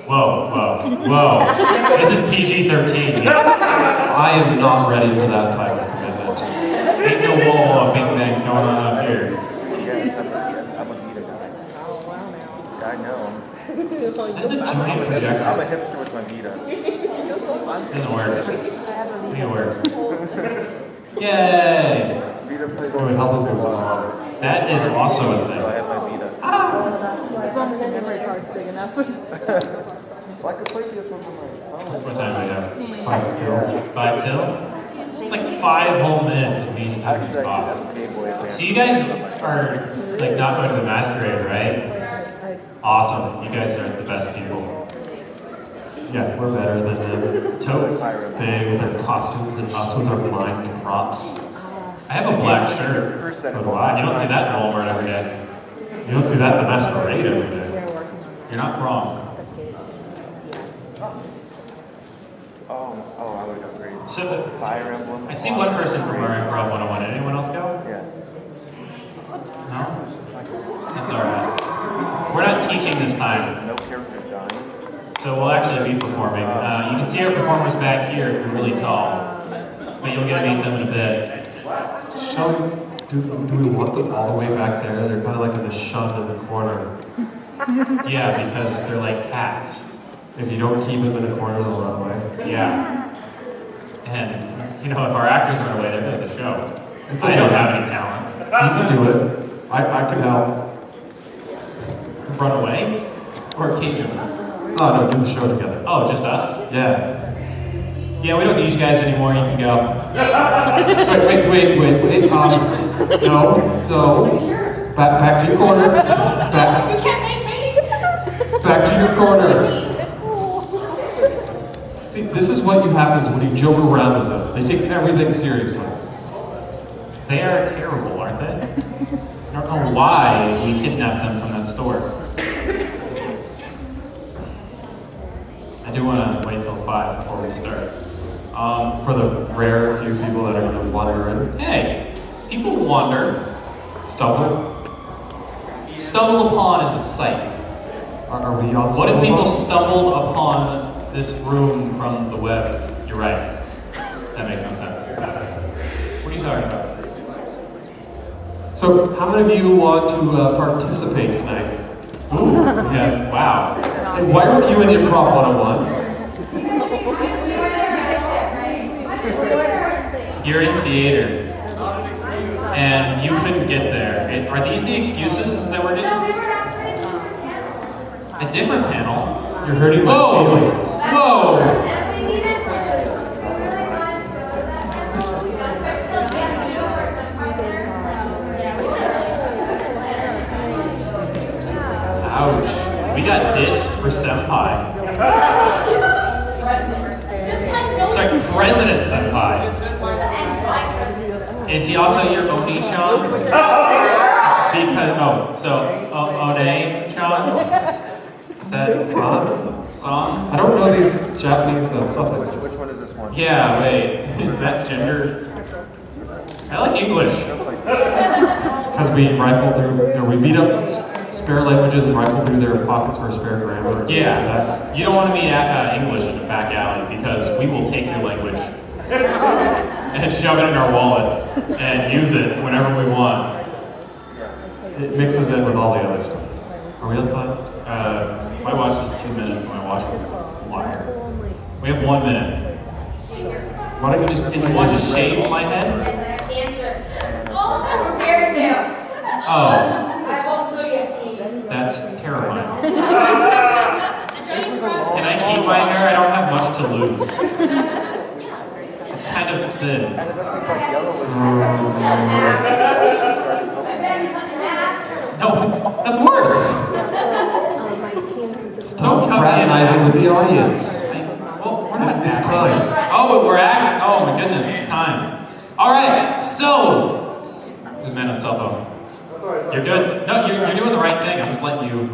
Whoa, whoa, whoa. This is PG-13. I am not ready for that type of commitment. Ain't no wall of big bangs going on up here. Yes, I'm a meter guy. Oh, wow, now. I know. That's a giant projector. I'm a hipster with my Vita. Doesn't work. Make it work. Yay! Vita plays It would help if it was on. That is also a So I thing. have my Vita. As long as the memory card's big enough. Well, I could play this one on my phone. What time do we have? 5 till. 5 till? It's like 5 whole minutes of me just having Actually, to I talk. have a Game Boy Advance. So you guys are like not going to the masquerade, right? Awesome. You guys are the best people. Yeah, we're better than them. Totes. They with their costumes and us with our blind and props. I have a black shirt. So do I. You don't see that in Walmart every day. You don't see that in the masquerade every day. You're not wrong. Oh, I would go crazy. So Fire Emblem. I see one person from our improv 101. Anyone else go? Yeah. No? That's alright. We're not teaching this time. No character dying. So we'll actually be performing. You can see our performers back here if you're really tall. But you'll get to meet them in a bit. Shall we, do we want them all the way back there? They're kind of like in the shun in the corner. Yeah, because they're like cats. If you don't keep them in the corner, they'll run away. Yeah. And, you know, if our actors run away, there goes the show. It's I okay. don't have any talent. You can do it. I can help. Run away? Or cage them? Oh, no, do the show together. Oh, just us? Yeah. Yeah, we don't need you guys anymore. You can go. Wait. No. Back to your corner. You can't make me! Back to your corner. See, this is what happens when you joke around with them. They take everything seriously. They are terrible, aren't they? I don't know why we kidnapped them from that store. I do want to wait till 5 before we start. For the rare few people that are going to wander in. Hey, people wander. Stumble. Stumble upon is a sight. Are we on What if people stumble? stumbled upon this room from the web? You're right. That makes no sense. What are you talking about? So, how many of you want to participate tonight? Ooh, yeah, wow. And why weren't you in Improv 101? You're in theater. And you couldn't get there. Are these the excuses that we're getting? A different panel. You're hurting my Whoa! feelings. Whoa! Ouch. We got ditched for Senpai. Sorry, President Senpai. Is he also your Oni-chan? Because, One-chan? Is that song? I don't know these Japanese suffixes. Which one is this one? Yeah, wait. Is that gender? I like English. Because we rifle through, we beat up spare languages and rifle through their pockets for spare grammar. Yeah. You don't want to meet English in the back alley because we will take your language and shove it in our wallet and use it whenever we want. It mixes in with all the other stuff. Are we on time? My watch is 2 minutes, but my watch is longer. We have 1 minute. Why don't you just Did you want to shave my head? Oh. That's terrifying. Can I keep my hair? I don't have much to lose. It's kind of thin. And the best thing about yellow is No, that's worse. Stop fraternizing with the audience. Well, we're not It's acting. time. Oh, we're acting. Oh my goodness, it's time. All right, so there's a man on the cell phone. You're good. No, you're doing the right thing. I'm just letting you.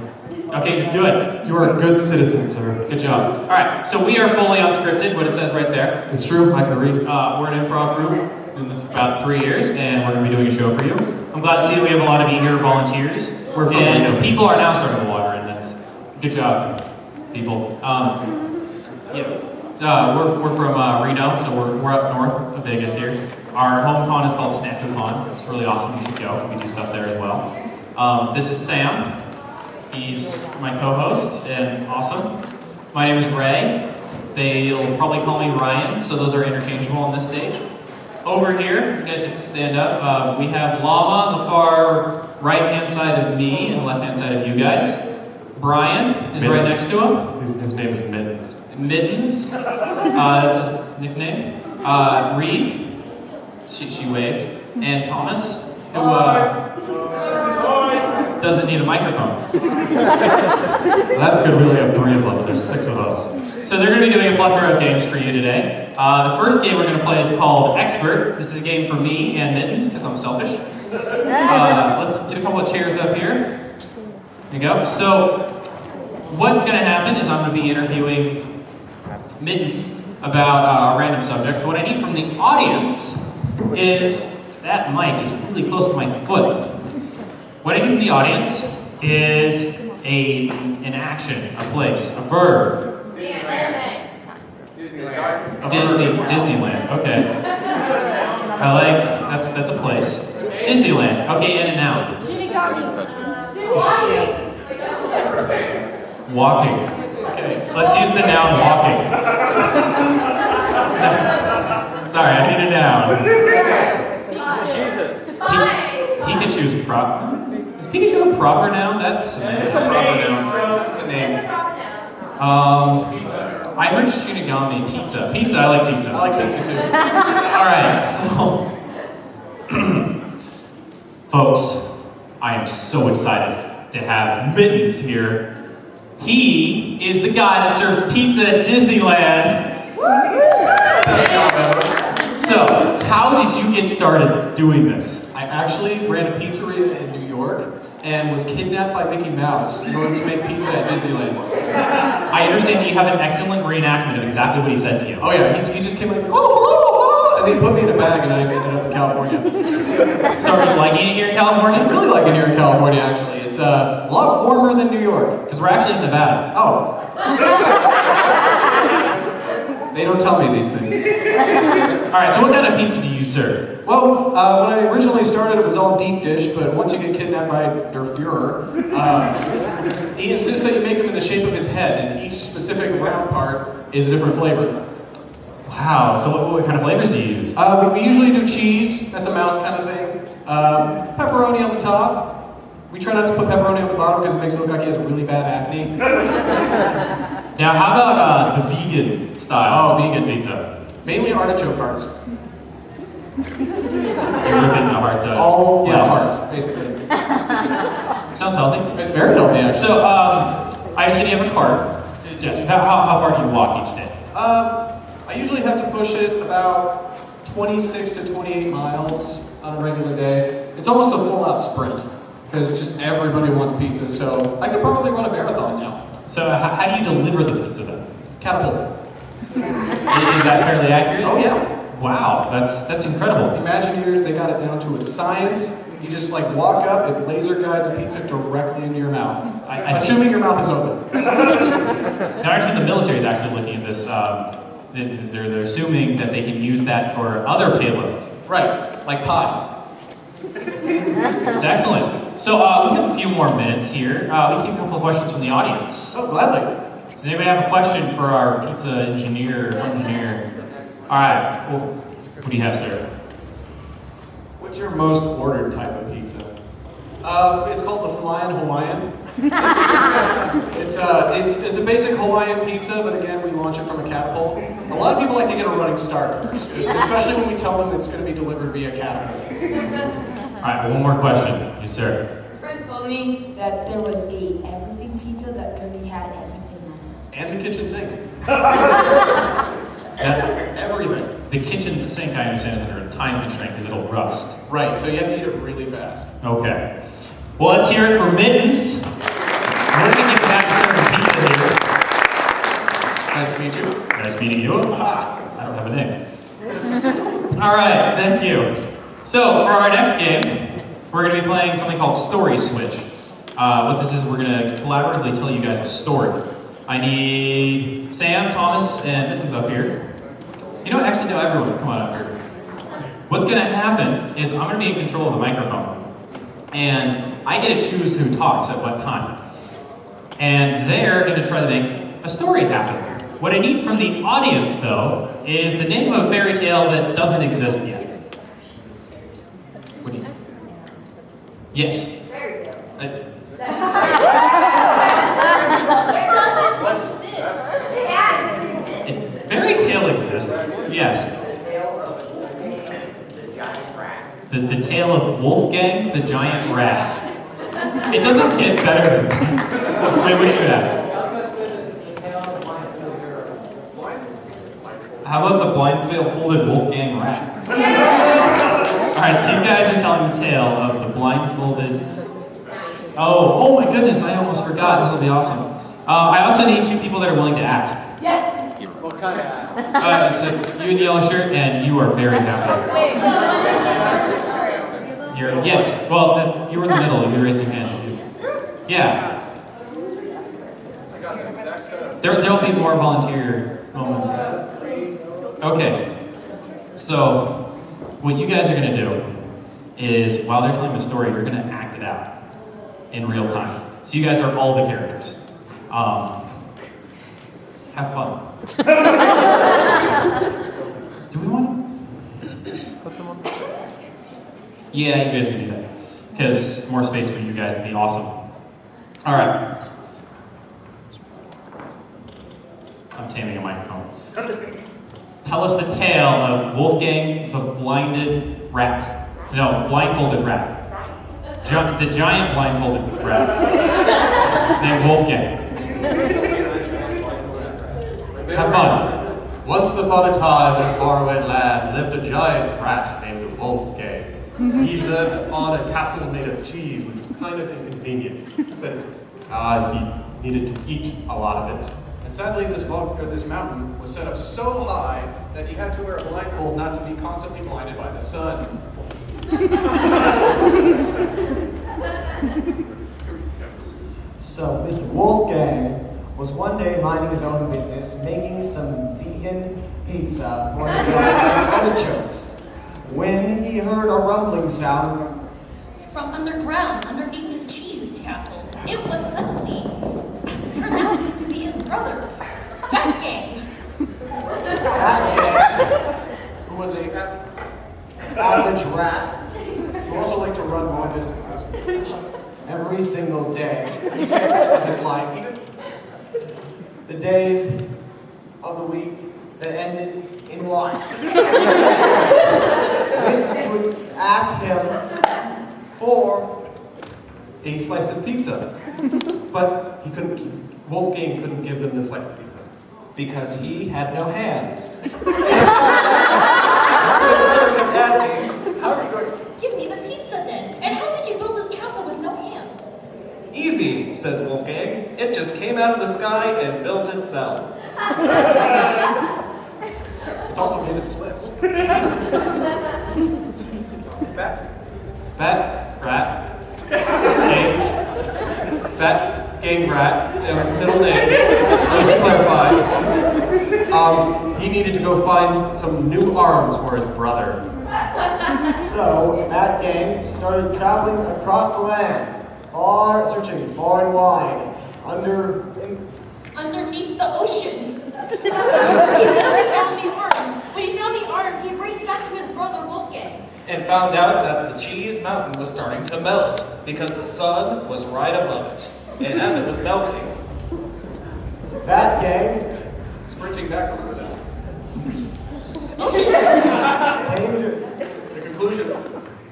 Okay, you're good. You are a good citizen, sir. Good job. All right, so we are fully unscripted. What it says right there. It's true, I can read. We're an improv group. Doing this for about 3 years, and we're going to be doing a show for you. I'm glad to see that we have a lot of eager volunteers. We're from and Reno. people are now starting to water in. That's good job. people. We're from Reno, so we're up north of Vegas here. Our home con is called SnafuCon. It's really awesome. You should go. We do stuff there as well. This is Sam. He's my co-host and awesome. My name is Ray. They'll probably call me Ryan, so those are interchangeable on this stage. Over here, you guys should stand up. We have Llama on the far right-hand side of me and left-hand side of you guys. Brian is right next to him. His name is Mittens. Mittens, that's his nickname. Reeve, she waved, and Thomas, who doesn't need a microphone. That's good, we only have 3 of them, there's 6 of us. So they're going to be doing a plethora of games for you today. The first game we're going to play is called Expert. This is a game for me and Mittens, because I'm selfish. Let's get a couple of chairs up here. There you go. So what's going to happen is I'm going to be interviewing Mittens about a random subject. So what I need from the audience is, that mic is really close to my foot. What I need from the audience is an action, a place, a verb. Disneyland. Okay. I like that's a place. Disneyland. Okay, in and out. Walking. Okay, let's use the noun walking. Sorry, I need a noun. Jesus. Pikachu's a prop. Is Pikachu a proper noun? That's a name. It's a proper noun. It's a name. I heard Shinigami pizza. Pizza, I like pizza. I like pizza too. Alright, so folks, I am so excited to have Mittens here. He is the guy that serves pizza at Disneyland. So, how did you get started doing this? I actually ran a pizzeria in New York and was kidnapped by Mickey Mouse in order to make pizza at Disneyland. I understand that you have an excellent reenactment of exactly what he said to you. Oh yeah, he just came and said, oh, hello, hello, and he put me in a bag and I ended up in California. So are you liking it here in California? I really like it here in California, actually. It's a lot warmer than New York. Because we're actually in Nevada. Oh. They don't tell me these things. Alright, so what kind of pizza do you serve? Well, when I originally started, it was all deep dish, but once you get kidnapped by Der Fuhrer, he insists that you make them in the shape of his head, and each specific round part is a different flavor. Wow, so what kind of flavors do you use? We usually do cheese, that's a mouse kind of thing. Pepperoni on the top. We try not to put pepperoni on the bottom because it makes it look like he has really bad acne. Now, how about the vegan style? Oh, vegan pizza. Mainly artichoke hearts. You're ripping the hearts out. All Yes. hearts, basically. Sounds healthy. It's very healthy, actually. So, I understand you have a cart. Yes. How far do you walk each day? I usually have to push it about 26 to 28 miles on a regular day. It's almost a full-out sprint because just everybody wants pizza. So I could probably run a marathon now. So, how do you deliver the pizza then? Catapult. Is that fairly accurate? Oh yeah. Wow, that's incredible. Imagineers, they got it down to a science. You just like walk up and laser guides a pizza directly into your mouth. Assuming your mouth is open. Now, actually, the military is actually looking at this. They're assuming that they can use that for other payloads. Right, like pie. It's excellent. So we have a few more minutes here. We can take a couple of questions from the audience. Oh, gladly. Does anybody have a question for our pizza engineer? All right. Well, what do you have, sir? What's your most ordered type of pizza? It's called the Flying Hawaiian. It's a basic Hawaiian pizza, but again, we launch it from a catapult. A lot of people like to get a running start first, especially when we tell them it's going to be delivered via catapult. All right. One more question. Yes, sir. A friend told me that there was a everything pizza that really had everything on it. And the kitchen sink. Everything. The kitchen sink, I understand, is under a time constraint because it'll rust. Right, so you have to eat it really fast. Okay. Well, let's hear it for Mittens. We're going to get back to serving pizza here. Nice to meet you. Nice meeting you. I don't have a name. All right, thank you. So, for our next game, we're going to be playing something called Story Switch. What this is, we're going to collaboratively tell you guys a story. I need Sam, Thomas, and Mittens up here. You know, actually, no, everyone, come on up here. What's gonna happen is I'm gonna be in control of the microphone. And I get to choose who talks at what time. And they're gonna try to make a story happen. What I need from the audience, though, is the name of a fairy tale that doesn't exist yet. What do you? Yes. Fairy tale. Fairy tale exists. Yes. The tale of Wolfgang, the giant rat. It doesn't get better than that. Wait, what do you have? How about the blindfolded Wolfgang rat? Alright, so you guys are telling the tale of the blindfolded... Oh my goodness, I almost forgot. This will be awesome. I also need 2 people that are willing to act. Yes. What kind of act? So it's you in the yellow shirt, and you are very happy. Yes, well, you were in the middle. You raised your hand. Yeah. I got the exact setup. There'll be more volunteer moments. Okay. So, what you guys are going to do is, while they're telling the story, you're going to act it out in real time. So you guys are all the characters. Have fun. Do we want to? Put them on the Yeah, you guys can do that. Because more space for you guys would be awesome. Alright. I'm taming a microphone. Tell us the tale of Wolfgang the blindfolded rat. The giant blindfolded rat. Named Wolfgang. Have fun. Once upon a time in a faraway land lived a giant rat named Wolfgang. He lived on a castle made of cheese, which was kind of inconvenient, since he needed to eat a lot of it. And sadly, this mountain was set up so high that he had to wear a blindfold not to be constantly blinded by the sun. So, Mr. Wolfgang was one day minding his own business, making some vegan pizza for his artichokes, when he heard a rumbling sound from underground, underneath his cheese castle. It was suddenly turned out to be his brother, Batgang. Batgang, Who was a average rat, who also liked to run long distances. every single day. Of his life. The days of the week that ended in Y. Went to ask him for A slice of pizza. But Wolfgang couldn't give them the slice of pizza. Because he had no hands. Asking, how are you going to give me the pizza then? And how did you build this castle with no hands? Easy, says Wolfgang. It just came out of the sky and built itself. It's also made of Swiss. Bat rat. Gang rat. That was his middle name. Just to clarify. He needed to go find some new arms for his brother. So that gang started traveling across the land, searching far and wide, underneath the ocean. He suddenly found the arms. When he found the arms, he raced back to his brother Wolfgang. And found out that the cheese mountain was starting to melt because the sun was right above it. And as it was melting, that gang Sprinting back from that. came to The conclusion,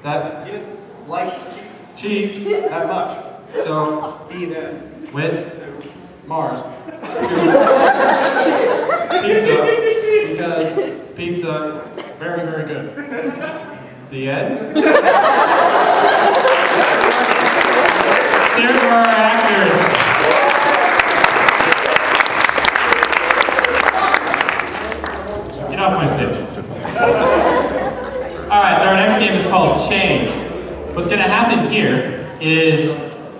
That he didn't like cheese. that much. So He then went to Mars pizza. because Pizza. very, very good. The end. There for our actors. Get off my stage. Alright, so our next game is called Change. What's going to happen here is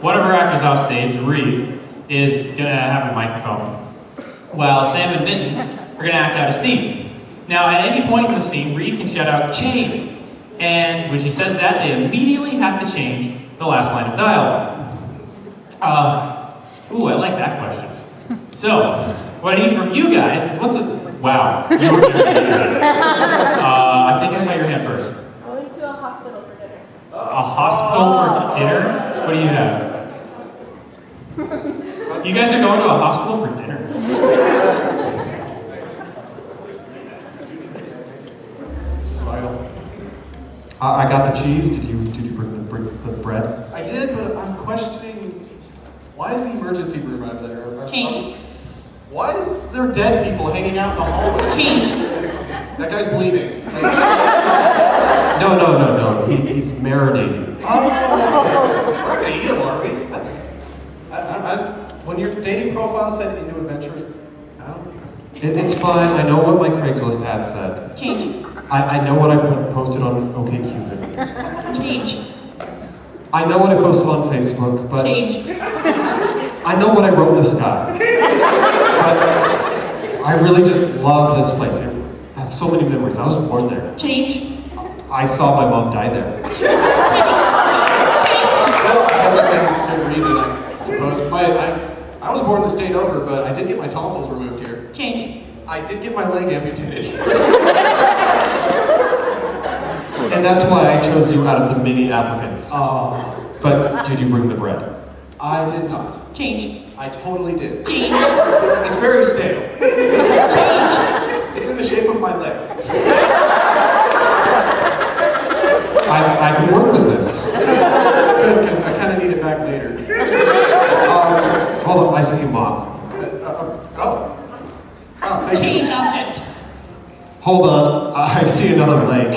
one of our actors off stage, Reed, is going to have a microphone. while Sam and Mittens are going to act out a scene. Now, at any point in the scene, Reed can shout out, "Change!" And when she says that, they immediately have to change the last line of dialogue. Ooh, I like that question. So, what I need from you guys is what's a... Wow. I think I saw your hand first. Going to a hospital for dinner. A hospital for dinner? What do you have? You guys are going to a hospital for dinner? This is vital. I got the cheese. Did you bring the bread? I did, but I'm questioning, why is the emergency room out there? Change. Why is there dead people hanging out in the hallway? Change. That guy's bleeding. No. He's marinating. Oh, we're not gonna eat him, are we? That's, when your dating profile said into adventures, I don't. It's fine. I know what my Craigslist ad said. Change. I know what I posted on OkCupid. Change. I know what I posted on Facebook, but Change. I know what I wrote in the sky. But I really just love this place. It has so many memories. I was born there. Change. I saw my mom die there. Well, that's a good reason, I suppose. I was born the state over, but I did get my tonsils removed here. Change. I did get my leg amputated. And that's why I chose you out of the many applicants. Oh, But did you bring the bread? I did not. Change. I totally did. Change. It's very stale. Change. It's in the shape of my leg. I can work with this. Good, because I kind of need it back later. Hold on, I see a mop. Oh, thank you. Change object. Hold on, I see another leg.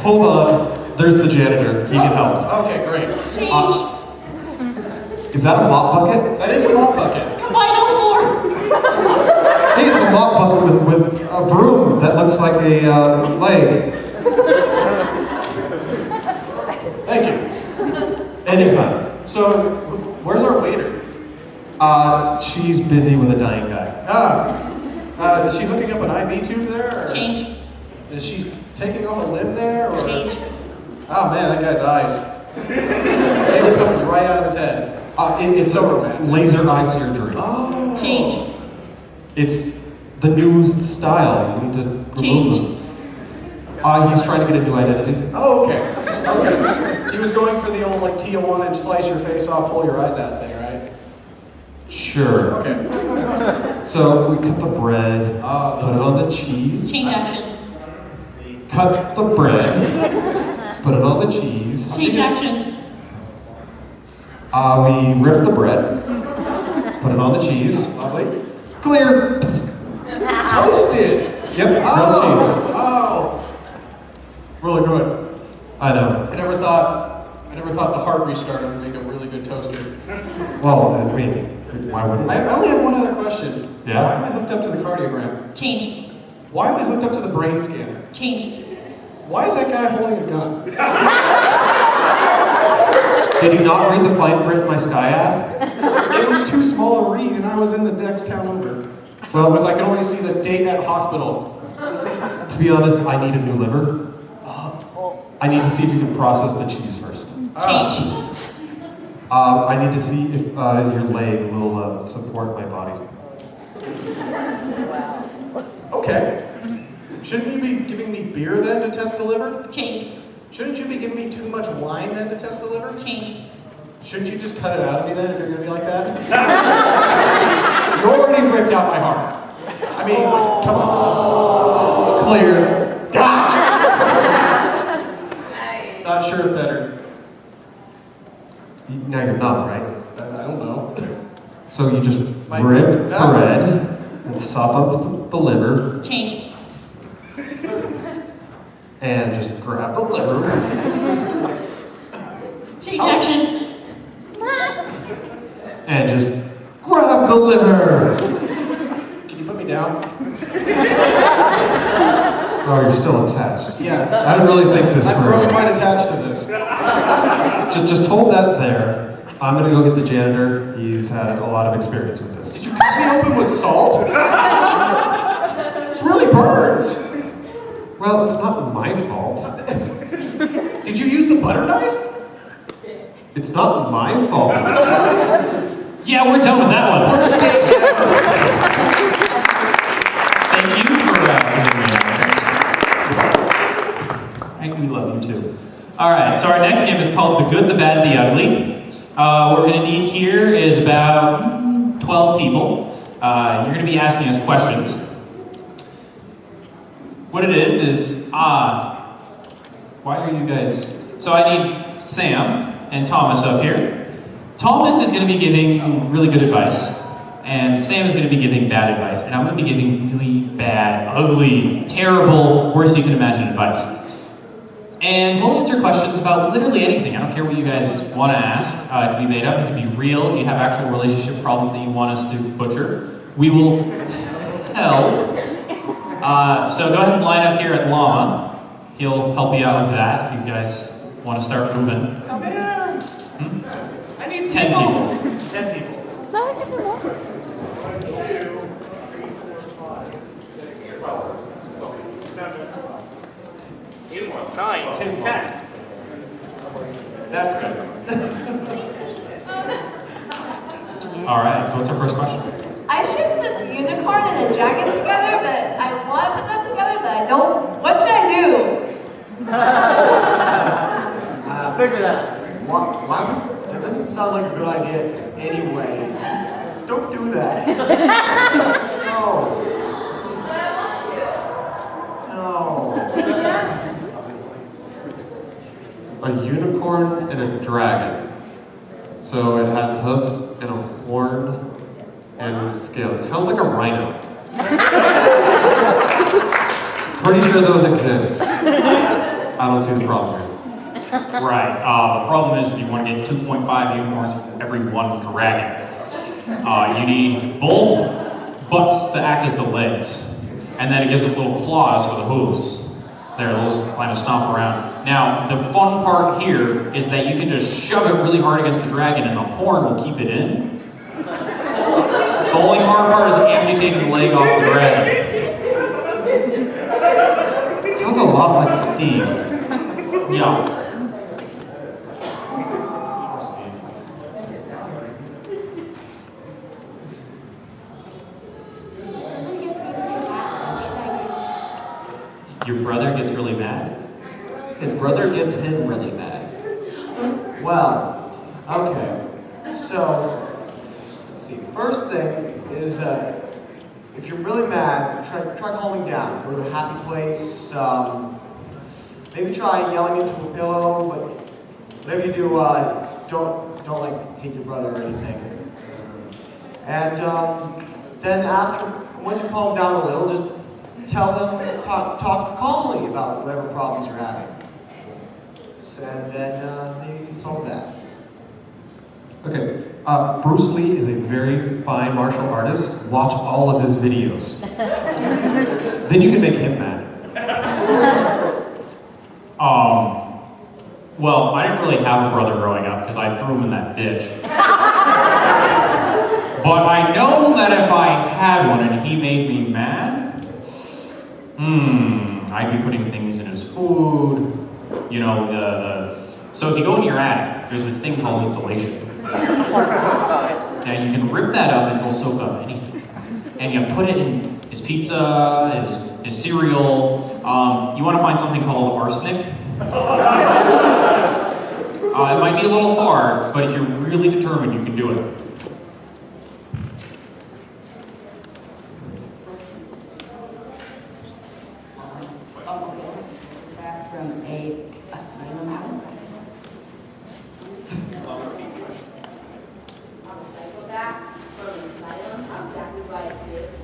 Hold on, there's the janitor. He can help. Okay, great. Change. Is that a mop bucket? That is a mop bucket. Vinyl floor. Hey, it's a mop bucket with a broom that looks like a leg. Thank you. Anytime. So, where's our waiter? She's busy with a dying guy. Is she hooking up an IV tube there? Or Change. is she taking off a limb there? Or? Change. Oh man, that guy's eyes. They look coming right out of his head. It's So romantic. laser eye surgery. Oh. Change. It's the new style. You need to remove Change. them. He's trying to get a new identity. Oh, okay. Okay. He was going for the old like Tijuana and slice your face off, pull your eyes out thing, right? Sure. Okay. So we cut the bread, put it on the cheese. Change action. Cut the bread, put it on the cheese. Change action. We rip the bread, put it on the cheese. Lovely. Clear. Psst. Toasted. Yep, real cheese. Oh. Really good. I know. I never thought the hard restarter would make a really good toaster. Well, I mean, why wouldn't I only have one other question. Yeah? Why am I hooked up to the cardiogram? Change. Why am I hooked up to the brain scanner? Change. Why is that guy holding a gun? Did you not read the fine print in my Sky ad? It was too small to read, and I was in the next town over. So it was I could only see the date at hospital. To be honest, I need a new liver. I need to see if you can process the cheese first. Change. I need to see if your leg will support my body. Okay. Shouldn't you be giving me beer then to test the liver? Change. Shouldn't you be giving me too much wine then to test the liver? Change. Shouldn't you just cut it out of me then if you're going to be like that? You already ripped out my heart. I mean, come on. Clear. Not sure if better. Now you're not, right? I don't know. So you just My- rip No. bread and sop up the liver Change. and just grab the liver Change action. and just grab the liver. Can you put me down? Oh, you're still attached. Yeah. I don't really think this I'm grown through. quite attached to this. Just hold that there. I'm gonna go get the janitor. He's had a lot of experience with this. Did you cut me open with salt? This really burns. Well, it's not my fault. Did you use the butter knife? It's not my fault. Yeah, we're done with that one. Thank you for and we love you too. All right, so our next game is called The Good, the Bad, the Ugly. What we're going to need here is about 12 people. You're going to be asking us questions. What it is why are you guys... So I need Sam and Thomas up here. Thomas is going to be giving really good advice, and Sam is going to be giving bad advice, and I'm going to be giving really bad, ugly, terrible, worst you can imagine advice. And we'll answer questions about literally anything. I don't care what you guys want to ask. It can be made up, it can be real. If you have actual relationship problems that you want us to butcher, we will help. So go ahead and line up here at Llama. He'll help you out with that if you guys want to start moving. Come here. I need 10 people. 10 people. No, it doesn't work. 9, 10, 10. That's good. All right, so what's our first question? I shipped this unicorn and a dragon together, but I want to put them together, but I don't. What should I do? Figure that. Why would, that doesn't sound like a good idea anyway. Don't do that. No. A unicorn and a dragon. So it has hooves and a horn and scale. It sounds like a rhino. Pretty sure those exist. I don't see the problem here. Right, the problem is you want to get 2.5 unicorns for every one dragon. You need both butts that act as the legs, and then it gives it little claws for the hooves. There, they'll just kind of stomp around. Now, the fun part here is that you can just shove it really hard against the dragon and the horn will keep it in. The only hard part is amputating the leg off the dragon. It sounds a lot like Steve. Yeah. Your brother gets really mad? His brother gets him really mad. Well, okay. So, let's see. First thing is, if you're really mad, try calming down. Go to a happy place. Maybe try yelling into a pillow, but whatever you do, don't like hit your brother or anything. And then once you calm down a little, just tell them, talk calmly about whatever problems you're having. And then maybe you can solve that. Okay, Bruce Lee is a very fine martial artist. Watch all of his videos. Then you can make him mad. Well, I didn't really have a brother growing up because I threw him in that ditch. But I know that if I had one and he made me mad, I'd be putting things in his food, you know, so if you go into your attic, there's this thing called insulation. Now you can rip that up and it'll soak up anything. And you put it in his pizza, his cereal. You want to find something called arsenic. It might be a little hard, but if you're really determined, you can do it. Back from a asylum house.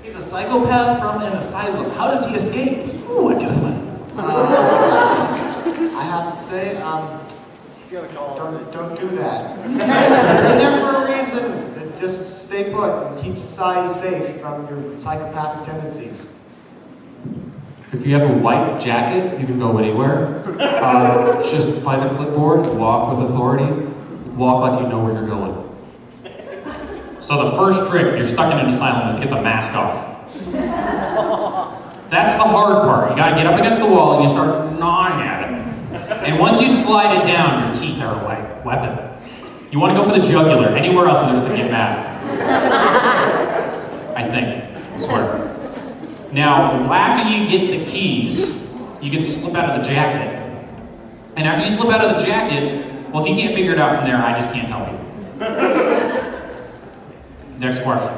He's a psychopath from an asylum. How does he escape? Ooh, a good one. I have to say, don't do that. You're there for a reason. Just stay put and keep society safe from your psychopathic tendencies. If you have a white jacket, you can go anywhere. Just find a clipboard, walk with authority, walk like you know where you're going. So the first trick if you're stuck in an asylum is to get the mask off. That's the hard part. You gotta get up against the wall and you start gnawing at it. And once you slide it down, your teeth are a weapon. You wanna go for the jugular. Anywhere else there's to get mad. I think. I swear. Now, after you get the keys, you can slip out of the jacket. And after you slip out of the jacket, well, if you can't figure it out from there, I just can't help you. Next question.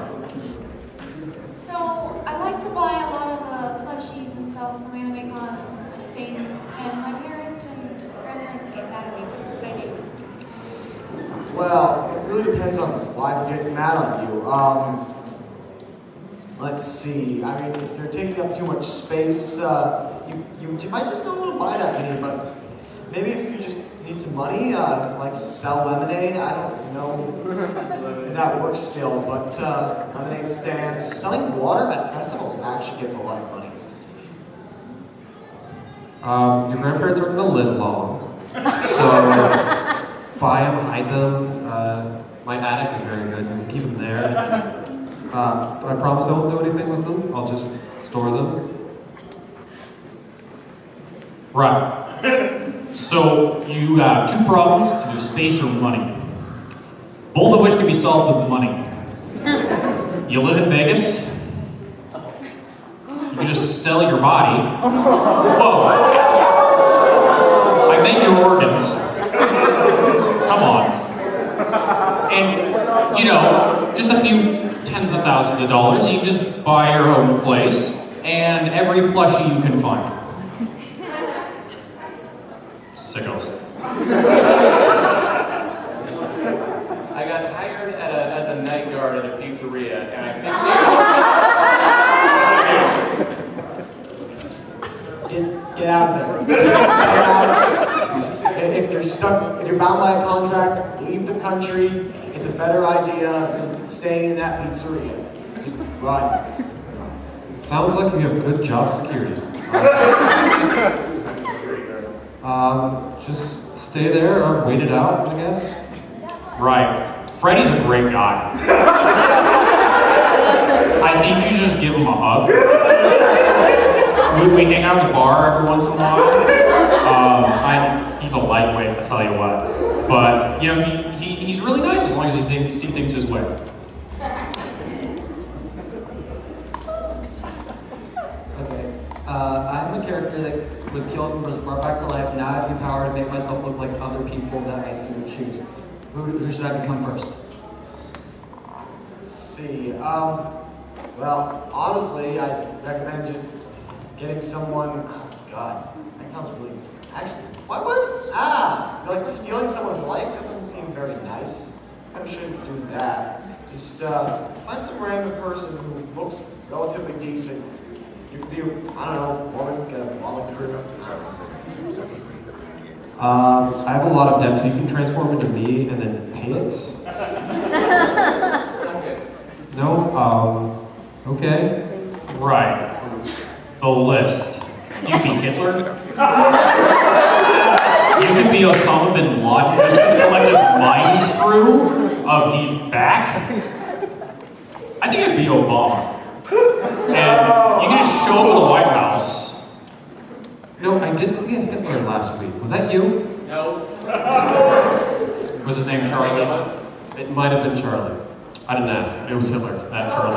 So, I like to buy a lot of plushies and stuff from anime cons and things, and my parents and grandparents get mad at me. What should I do? Well, it really depends on why they're getting mad on you. Let's see. I mean, if they're taking up too much space, you might just not want to buy that many, but maybe if you just need some money, like sell lemonade. I don't know if that works still, but lemonade stands. Selling water at festivals actually gets a lot of money. Your grandparents aren't gonna live long, so buy them, hide them. My attic is very good. You can keep them there. I promise I won't do anything with them. I'll just store them. Right. So you have two problems, it's either space or money. Both of which can be solved with money. You live in Vegas, you can just sell your body. Whoa. I meant your organs. Come on. And, you know, just a few tens of thousands of dollars, you can just buy your own place and every plushie you can find. Sickos. I got hired as a night guard at a pizzeria, and I think Get out of there. Get out. If you're bound by a contract, leave the country. It's a better idea than staying in that pizzeria. Just run. It sounds like you have good job security. Just stay there or wait it out, I guess. Right. Freddy's a great guy. I think you should just give him a hug. We hang out at the bar every once in a while. He's a lightweight, I'll tell you what. But, you know, he's really nice as long as you see things his way. Okay. I'm a character that was killed and was brought back to life. Now I have the power to make myself look like other people that I see and choose. Who should I become first? Let's see. Well, honestly, I recommend just getting someone. Oh God, that sounds really. Actually, what? Like stealing someone's life? That doesn't seem very nice. I shouldn't do that. Just find some random person who looks relatively decent. You could be, I don't know, woman, get a wallet crew. I have a lot of debt, so you can transform into me and then pay it. No? Okay. Right. The list. You can be Hitler. You can be Osama bin Laden. Just the collective mind screw of he's back. I think it'd be Obama. And you can just show up at the White House. No, I did see a Hitler last week. Was that you? No. Was his name Charlie? It might have been Charlie. I didn't ask. It was Hitler. That Charlie. I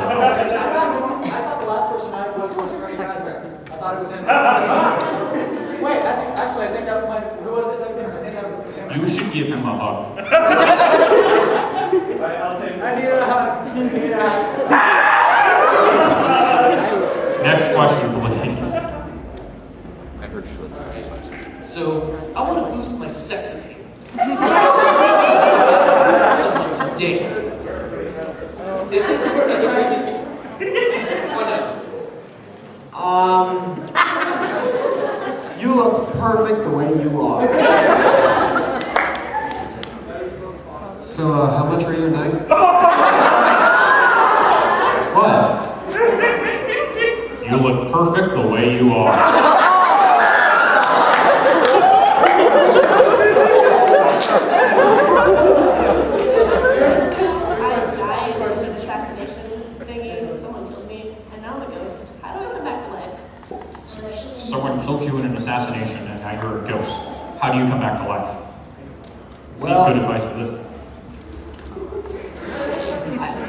thought the last person I was Freddie Mercury. I thought it was him. Wait, I think that was my. Who was it that was him? I think that was him. You should give him a hug. I need a hug. Next question, please. I heard short. So, I want to boost my sex appeal. Someone today. Is this attractive? Or no? You look perfect the way you are. So, how much are you a night? What? You look perfect the way you are. killed you in an assassination and now you're a ghost. How do you come back to life? Well, Good advice for this.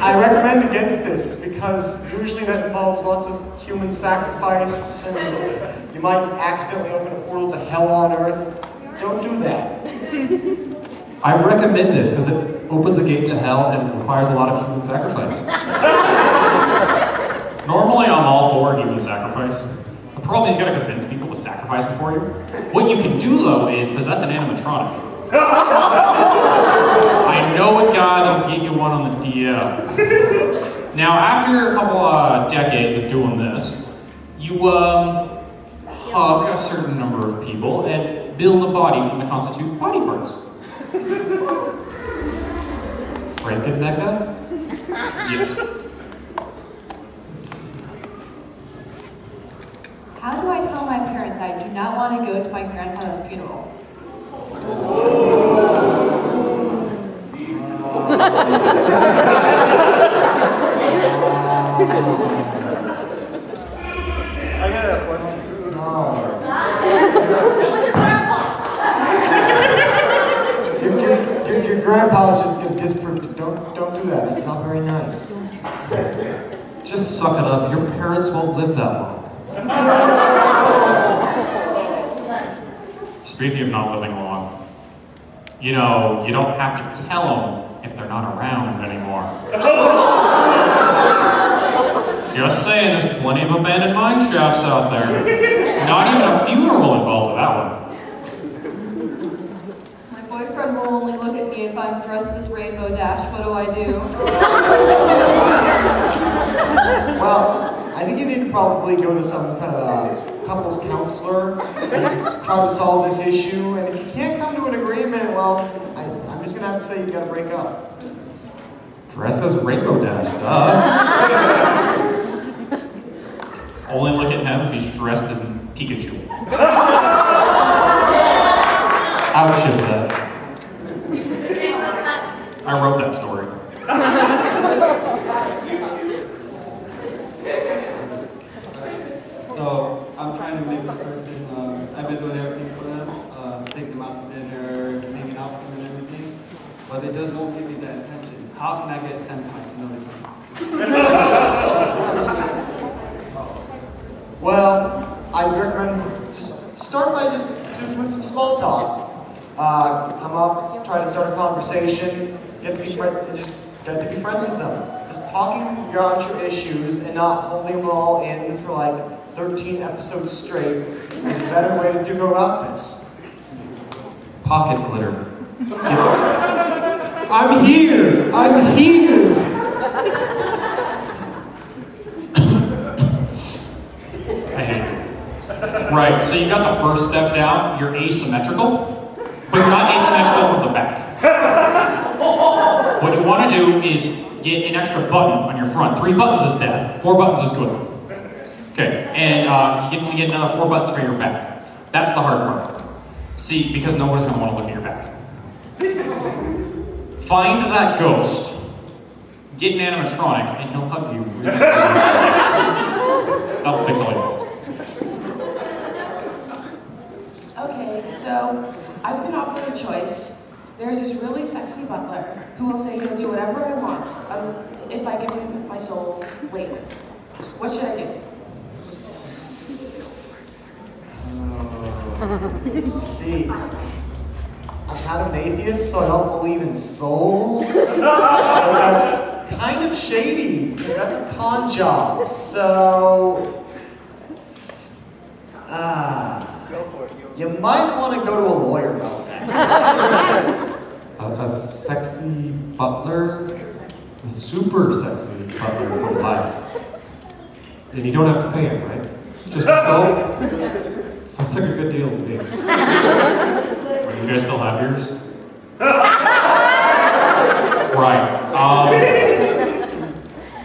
I recommend against this because usually that involves lots of human sacrifice and you might accidentally open a portal to hell on earth. Don't do that. I recommend this because it opens a gate to hell and requires a lot of human sacrifice. Normally, I'm all for human sacrifice. The problem is you gotta convince people to sacrifice them for you. What you can do, though, is possess an animatronic. I know a guy that'll get you one on the DL. Now, after a couple decades of doing this, you hug a certain number of people and build a body from the constituent body parts. Franken-Mecca? Yes. How do I tell my parents I do not want to go to my grandfather's funeral? I got a one. Your grandpa's just gonna disprove. Don't do that. That's not very nice. Just suck it up. Your parents won't live that long. Speaking of not living long, you know, you don't have to tell them if they're not around anymore. Just saying, there's plenty of abandoned mine shafts out there. Not even a funeral involved with that one. My boyfriend will only look at me if I'm dressed as Rainbow Dash. What do I do? Well, I think you need to probably go to some kind of couples counselor and try to solve this issue. And if you can't come to an agreement, well, I'm just gonna have to say you gotta break up. Dress as Rainbow Dash, duh. Only look at him if he's dressed as Pikachu. Ouch is that. I wrote that story. So I'm trying to make this person, I've been doing everything for them, taking them out to dinner, hanging out with them and everything, but they just won't give me that attention. How can I get senpai to notice them? Well, I recommend just start by just with some small talk. Come up, try to start a conversation, get to be friends with them. Just talking about your issues and not holding them all in for like 13 episodes straight is a better way to go about this. Pocket glitter. I'm here! I'm here! I hate you. Right, so you got the first step down, you're asymmetrical, but you're not asymmetrical from the back. What you want to do is get an extra button on your front. 3 buttons is death, 4 buttons is good. Okay, and you get another 4 buttons for your back. That's the hard part. See, because nobody's going to want to look at your back. Find that ghost, get an animatronic, and he'll hug you. That'll fix all your problems. Okay, so I've been offered a choice. There's this really sexy butler who will say he'll do whatever I want if I give him my soul later. What should I do? See, I'm kind of an atheist, so I don't believe in souls. But that's kind of shady. That's a con job. So, you might want to go to a lawyer about that. A sexy butler, a super sexy butler for life. And you don't have to pay him, right? Just yourself? Sounds like a good deal to me. Well, you guys still have yours? Right.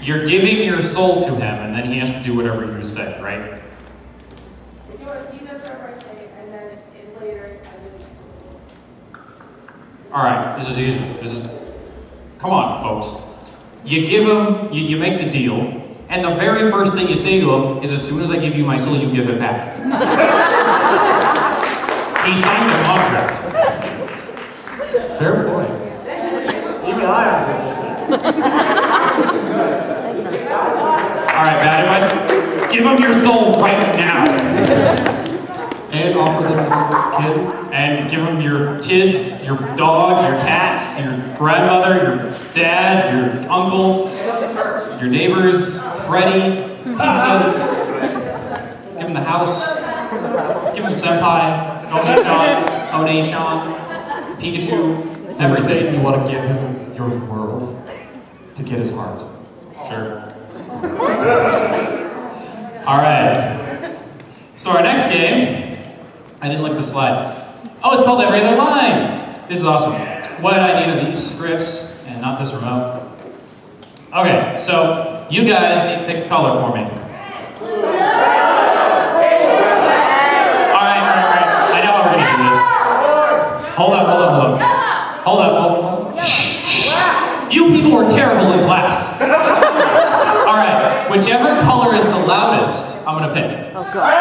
You're giving your soul to him, and then he has to do whatever you say, right? He does whatever I say, and then later I will. All right, this is easy. Come on, folks. You give him, you make the deal, and the very first thing you say to him is, as soon as I give you my soul, you give it back. He signed a contract. Fair point. Even I have to All right, bad advice. Give him your soul right now. And offer them another kid. And give him your kids, your dog, your cats, your grandmother, your dad, your uncle, your neighbors, Freddy, pizzas. Give him the house. Just give him senpai, One-Sean, Pikachu, Everything you want to give him your world to get his heart. Sure. All right. So our next game, I didn't look at the slide. Oh, it's called Every Other Line. This is awesome. What I need are these scripts and not this remote. Okay, so you guys need to pick a color for me. All right. I know how we're gonna do this. Hold up. You people were terrible in class. All right, whichever color is the loudest, I'm gonna pick. Oh, God.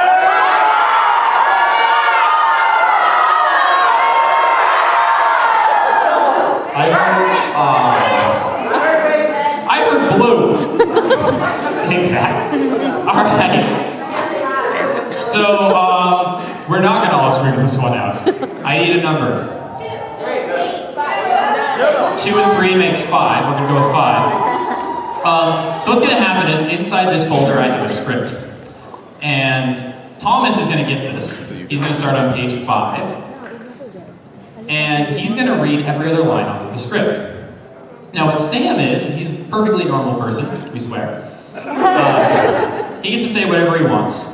I heard blue. Take that. All right. So, we're not gonna all scream this one out. I need a number. 2 and 3 makes 5. We're gonna go with 5. So what's gonna happen is inside this folder I have a script. And Thomas is gonna get this. He's gonna start on page 5. And he's gonna read every other line off of the script. Now what Sam is he's a perfectly normal person, we swear. He gets to say whatever he wants.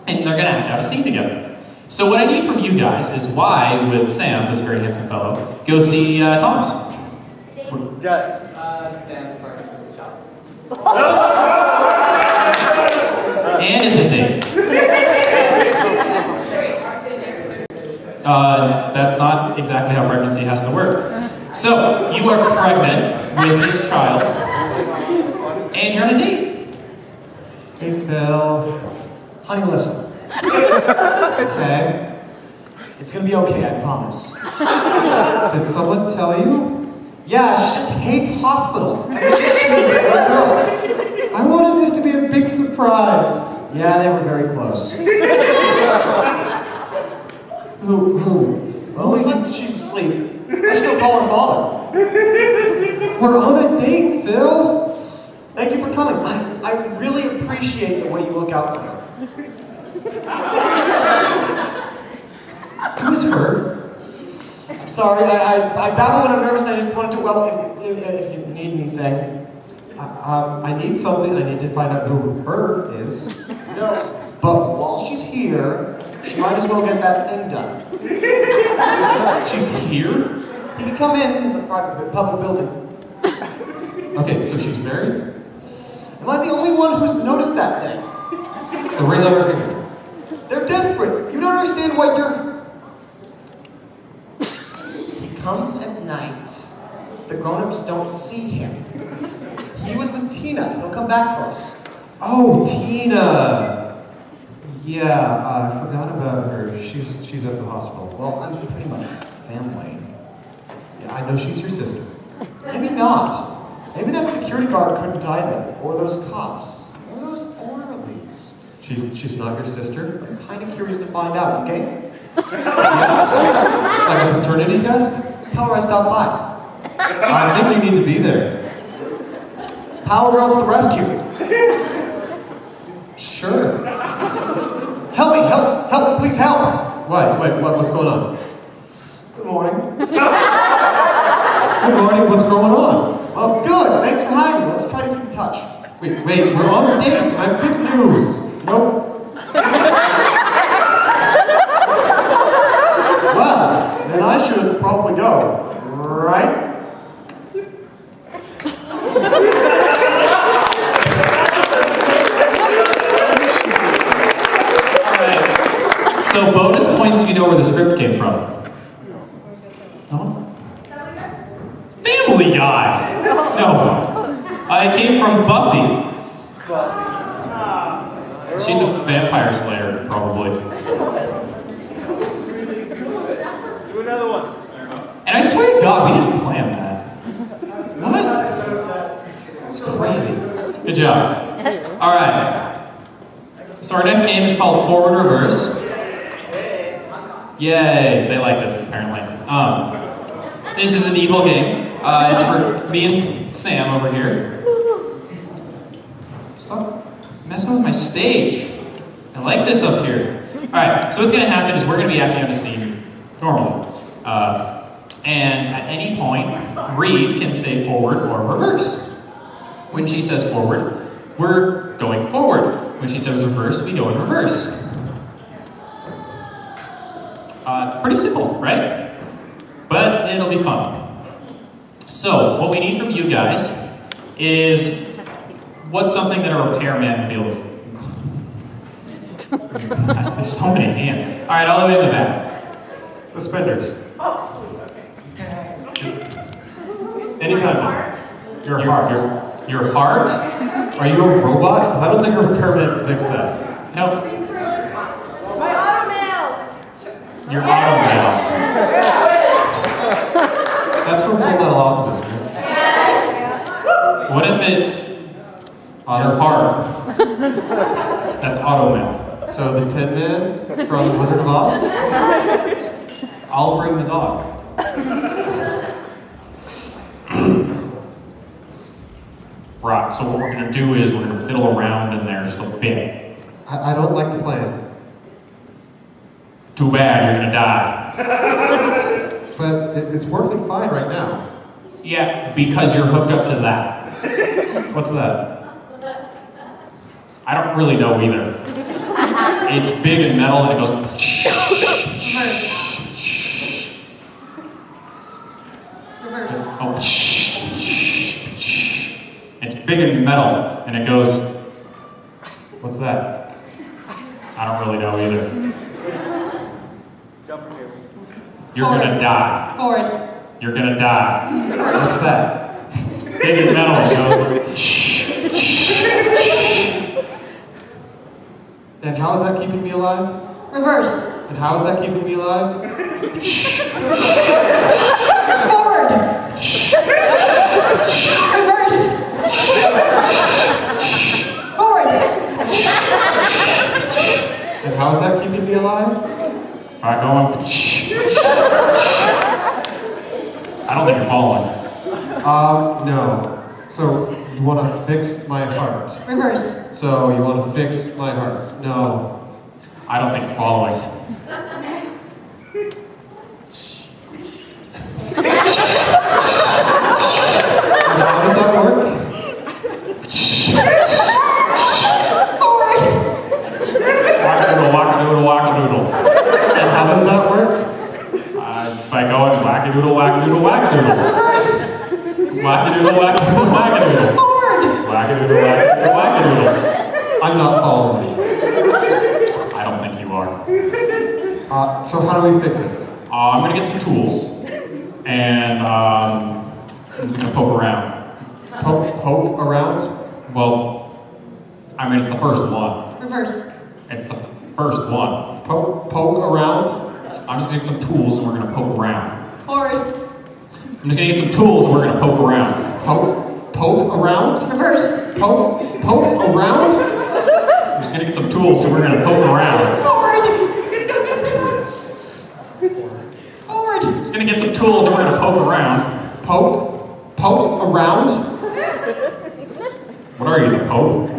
And they're gonna have to have a scene together. So what I need from you guys is why would Sam, this very handsome fellow, go see Thomas? Sam's partner for the shop. And it's a date. That's not exactly how pregnancy has to work. So, you are pregnant with this child, and you're on a date. Hey, Phil. Honey, listen. Okay. It's gonna be okay, I promise. Did someone tell you? Yeah, she just hates hospitals. I wish she was a good girl. I wanted this to be a big surprise. Yeah, they were very close. Who? Well, it looks like she's asleep. I should go call her father. We're on a date, Phil. Thank you for coming. I really appreciate the way you look out for her. Who's her? Sorry, I babble when I'm nervous. I just wanted to, well, if you need anything. I need something. I need to find out who her is. No, but while she's here, she might as well get that thing done. She's here? You can come in. It's a private public building. Okay, so she's married? Am I the only one who's noticed that thing? The ring on her finger. They're desperate. You don't understand what you're... He comes at night. The grown-ups don't see him. He was with Tina. He'll come back for us. Oh, Tina. Yeah, I forgot about her. She's at the hospital. Well, I'm pretty much family. Yeah, I know she's your sister. Maybe not. Maybe that security guard couldn't die then. Or those cops. Or those orderlies. She's not your sister? I'm kind of curious to find out, okay? Yeah. Like a paternity test? Tell her I stopped by. I think you need to be there. Power Girl to the rescue. Sure. Help me, help, please help. What's going on? Good morning. Good morning, what's going on? Well, good, thanks for having me. Let's try to keep in touch. Wait, we're on a date. I have good news. Nope. Well, then I should probably go, right? Alright. So bonus points if you know where the script came from. No? Family Guy! No. It came from Buffy. She's a vampire slayer, probably. And I swear to God, we didn't plan that. What? It's crazy. Good job. All right. So our next game is called Forward Reverse. Yay, they like this apparently. This is an evil game. It's for me and Sam over here. Stop messing with my stage. I like this up here. All right, so what's gonna happen is we're gonna be acting on a scene normally. And at any point, Reeve can say forward or reverse. When she says forward, we're going forward. When she says reverse, we go in reverse. Pretty simple, right? But it'll be fun. So, what we need from you guys is what's something that a repairman would be able to... There's so many hands. All right, all the way in the back. Suspenders. Anytime. Your heart. Your heart? Are you a robot? Because I don't think a repairman can fix that. Nope. My automail! Your automail. That's from Full Metal Alchemist, right? Yes. What if it's your heart? That's automail. So the Tin Man from The Wizard of Oz? I'll bring the dog. Right, so what we're gonna do is we're gonna fiddle around in there just a bit. I don't like the plan. Too bad, you're gonna die. But it's working fine right now. Yeah, because you're hooked up to that. What's that? I don't really know either. It's big and metal and it goes... Reverse. Oh, it's big and metal and it goes... What's that? I don't really know either. Jump here. You're gonna die. Forward. You're gonna die. What's that? Big and metal and goes... And how is that keeping me alive? Reverse. And how is that keeping me alive? Forward. Reverse. Forward. And how is that keeping me alive? Alright, going. I don't think you're following. No. So you want to fix my heart? Reverse. So you want to fix my heart? No. I don't think you're following. How does that work? Forward. Wackadoodle, wackadoodle, wackadoodle. And how does that work? By going wackadoodle, wackadoodle, wackadoodle. Reverse. Wackadoodle, wackadoodle, wackadoodle. Forward. Wackadoodle, wackadoodle, wackadoodle. I'm not following. I don't think you are. So how do we fix it? I'm gonna get some tools, and I'm just gonna poke around. Poke around? Well, I mean, it's the first one. Reverse. It's the first one. Poke around? I'm just gonna get some tools, and we're gonna poke around. Forward. I'm just gonna get some tools, and we're gonna poke around. Poke around? Reverse. Poke around? I'm just gonna get some tools, so we're gonna poke around. Forward. Forward. Just gonna get some tools, and we're gonna poke around. Poke around? What are you, the Pope?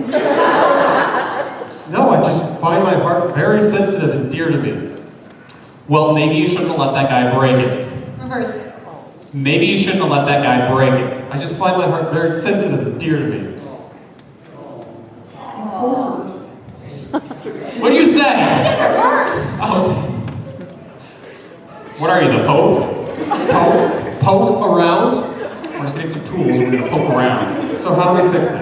No, I just find my heart very sensitive and dear to me. Well, maybe you shouldn't have let that guy break it. Reverse. Maybe you shouldn't have let that guy break it. I just find my heart very sensitive and dear to me. What'd you say? Reverse. Oh. What are you, the Pope? Poke around? We're just gonna get some tools and we're gonna poke around. So how do we fix it?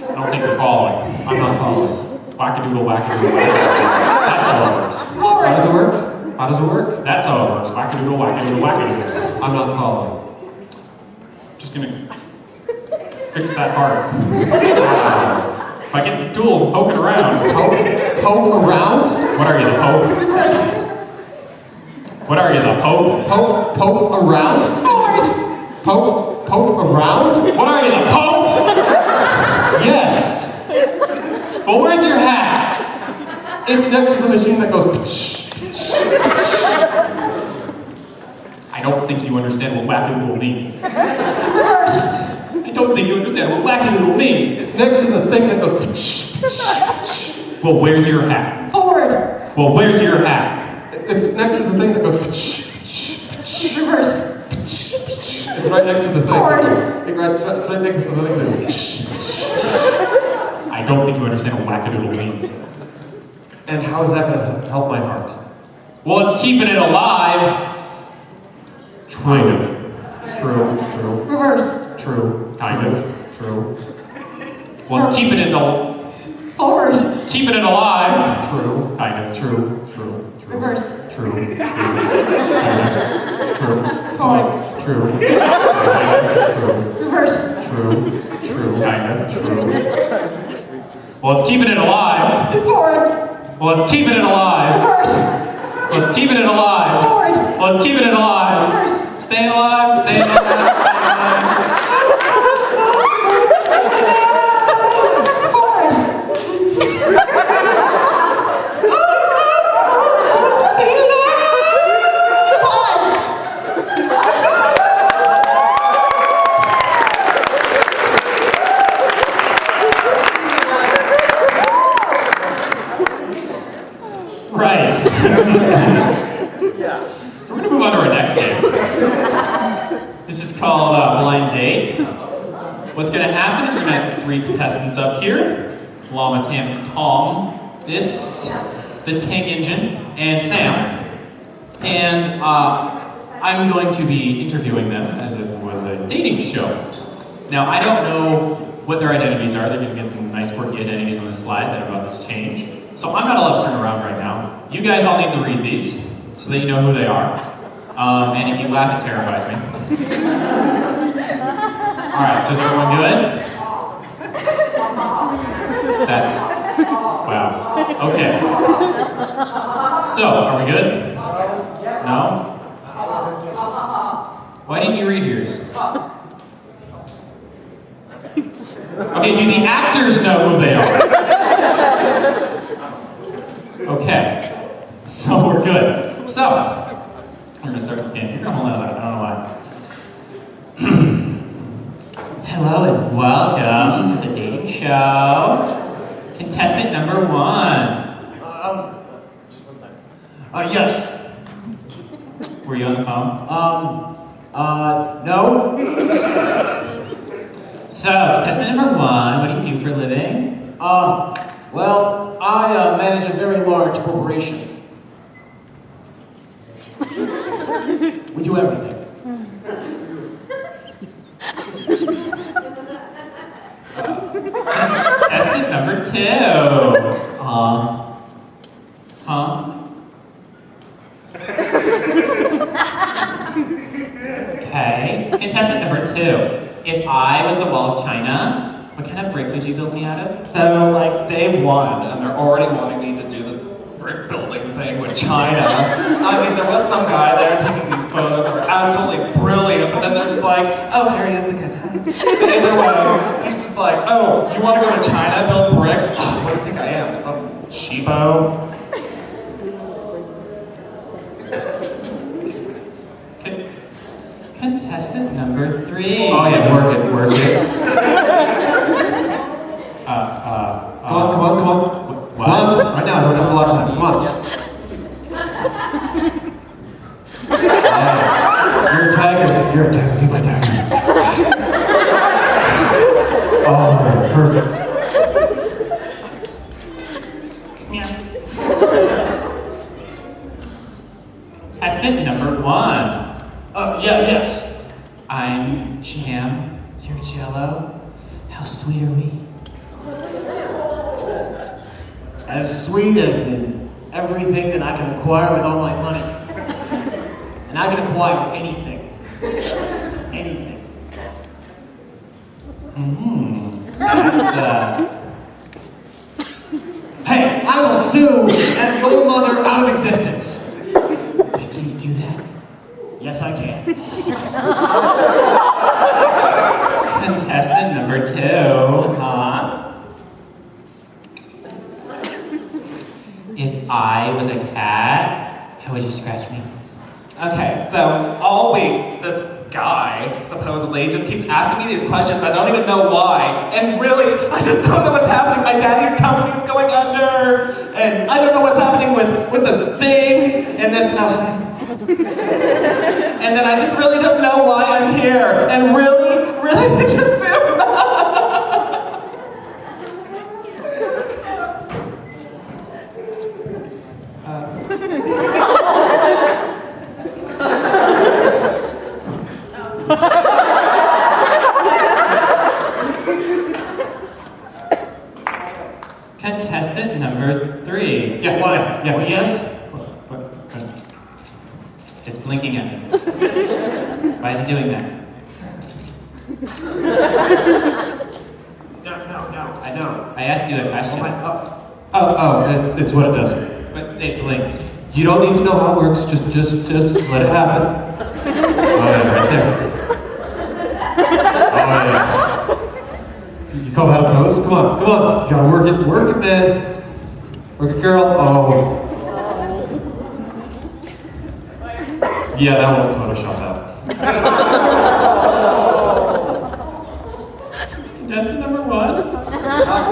I don't think you're following. I'm not following. Wackadoodle, wackadoodle, wackadoodle. That's how it works. How does it work? How does it work? That's how it works. Wackadoodle, wackadoodle, wackadoodle. I'm not following. Just gonna fix that part. If I get some tools and poke it around. Poke around? What are you, the Pope? Reverse. What are you, the Pope? Pope around? Pope around? What are you, the Pope? Yes. Well, where's your hat? It's next to the machine that goes psh. I don't think you understand what wackadoodle means. Reverse. I don't think you understand what wackadoodle means. It's next to the thing that goes psh. Well, where's your hat? Forward. Well, where's your hat? It's next to the thing that goes psh. Reverse. It's right next to the thing. Forward. It's right next to the thing that goes psh. I don't think you understand what wackadoodle means. And how is that going to help my heart? Well, it's keeping it alive. Kind of. True. Reverse. True. Kind of. True. Well, it's keeping it Forward. keeping it alive. True. Kind of. True. Reverse. True. Forward. True. Reverse. True. Kind of. True. Well, it's keeping it alive. Forward. Well, it's keeping it alive. Reverse. Well, it's keeping it alive. Forward. Well, it's keeping it alive. Reverse. Staying alive, staying alive, staying alive. Forward. Staying alive. Pause. Right. So we're going to move on to our next game. This is called Blind Date. What's going to happen is we're going to have 3 contestants up here. Llama, Tam, Tom, this, the Tank Engine, and Sam. And I'm going to be interviewing them as if it was a dating show. Now, I don't know what their identities are. They're going to get some nice quirky identities on the slide that are about this change. So I'm not allowed to turn around right now. You guys all need to read these so that you know who they are. And if you laugh, it terrifies me. All right, so is everyone good? That's, wow. Okay. So, are we good? No? Why didn't you read yours? Okay, do the actors know who they are? Okay. So we're good. So, we're going to start this game. You're going to hold on to that. I don't know why. Hello and welcome to the dating show. Contestant number 1. Just 1 second. Yes. Were you on the phone? No. So, contestant number 1, what do you do for a living? Well, I manage a very large corporation. We do everything. Contestant number 2. Okay. Contestant number 2. If I was the wall of China, what kind of bricks would you build me out of? So, like, day 1, and they're already wanting me to do this brick building thing with China. I mean, there was some guy there taking these photos that were absolutely brilliant, but then they're just like, oh, here he is the guy. Either way, he's just like, oh, you want to go to China, build bricks? Oh, what do you think I am, some cheapo? Contestant number 3. Oh yeah, work it. Come on. What? Come on, right now, I don't have a lot of time. Come on. Yeah. You're a tiger. Be my tiger. Oh, perfect. Contestant number 1. Yes. I'm Jam. You're Jello. How sweet are we? As sweet as everything that I can acquire with all my money. And I can acquire anything. Anything. That's, Hey, I will sue and your mother out of existence. can you do that? Yes, I can. Contestant number 2, huh? If I was a cat, how would you scratch me? Okay, so all week, this guy, supposedly, just keeps asking me these questions. I don't even know why. And really, I just don't know what's happening. My daddy's company is going under. And I don't know what's happening with this thing and this. And then I just really don't know why I'm here. And really, I just do. Contestant number 3. Yeah, why? Yeah, What? yes? What? It's blinking at me. Why is it doing that? No, I don't. I asked you a question, It's what it does. but it blinks. You don't need to know how it works, just let it happen. Oh yeah, right there. Oh yeah. You call that a pose? Come on. You gotta work it, man. Work it, girl. Oh. Yeah, that won't Photoshop out. Contestant number 1.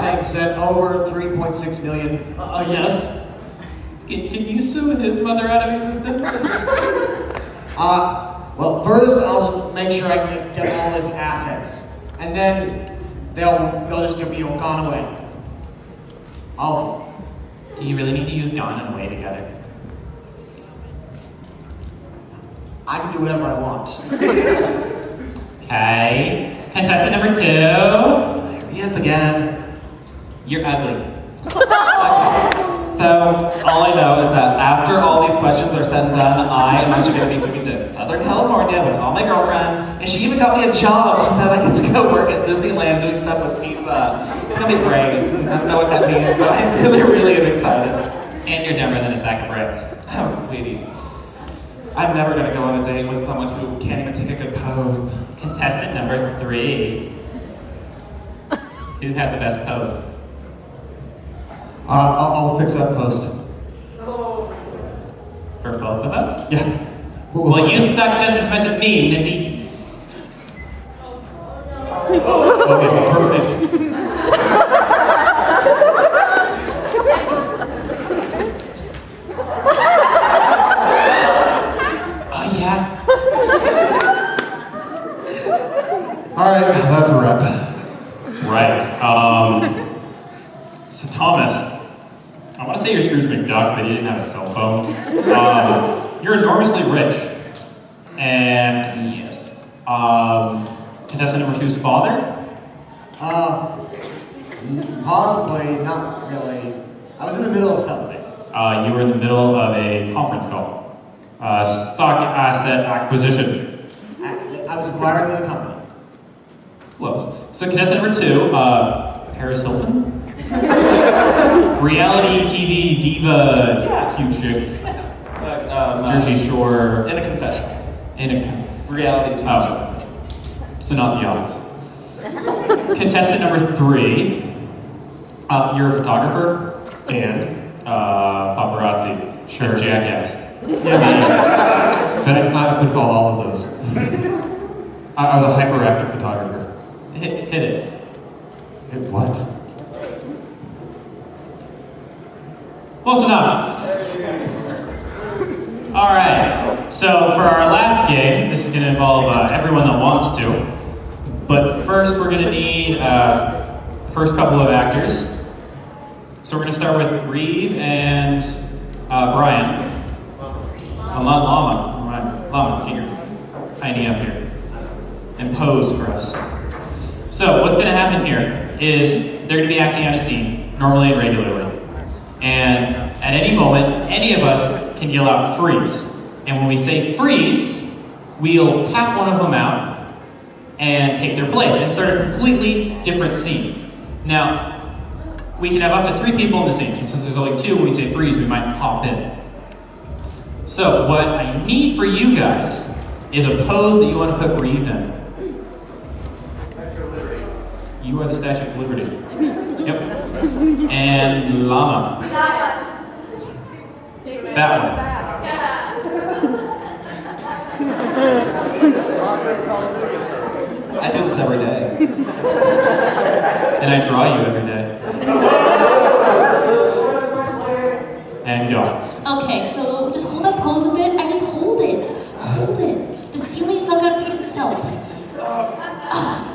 Peg said over 3.6 million. Yes. Can you sue his mother out of existence? Well, first I'll just make sure I can get all his assets, and then they'll just give me gone away. All of them. Do you really need to use Gone and Away together? I can do whatever I want. Okay. Contestant number 2. There he is again. You're ugly. So, all I know is that after all these questions are said and done, I am actually going to be moving to Southern California with all my girlfriends, and she even got me a job. She said I get to go work at Disneyland doing stuff with pizza. It's going to be great. I don't know what that means, but I really am excited. And you're dumber than a sack of bricks. Oh, sweetie. I'm never going to go on a date with someone who can't even take a good pose. Contestant number 3. Who had the best pose? I'll fix that post. For both of us? Yeah. Well, you suck just as much as me, Missy. Okay, perfect. Oh, yeah? Alright, that's a wrap. Right. So Thomas, I want to say you're Scrooge McDuck, but you didn't have a cell phone. You're enormously rich. And contestant number 2's father? Possibly, not really. I was in the middle of something. You were in the middle of a conference call. Stock asset acquisition. I was acquiring the company. Close. So contestant number 2, Paris Hilton? Reality TV diva, cute chick. Jersey Shore. In a confessional. Reality TV show. So not The Office. Contestant number 3, you're a photographer and paparazzi. Sure. Jackass. Yeah, I could call all of those. I was a hyperactive photographer. Hit it. Hit what? Close enough. All right. So for our last game, this is going to involve everyone that wants to. But first, we're going to need first couple of actors. So we're going to start with Reeve and Brian. Llama, get your tiny up here and pose for us. So what's going to happen here is they're going to be acting out a scene, normally and regularly. And at any moment, any of us can yell out freeze. And when we say freeze, we'll tap one of them out and take their place and start a completely different scene. Now, we can have up to 3 people in the scene. So since there's only 2, when we say freeze, we might pop in. So what I need for you guys is a pose that you want to put Reeve in. You are the Statue of Liberty. Yep. And llama. That one. I do this every day. And I draw you every day. And go. Okay, so just hold that pose a bit. I just hold it. Hold it. The ceiling's not gonna paint itself.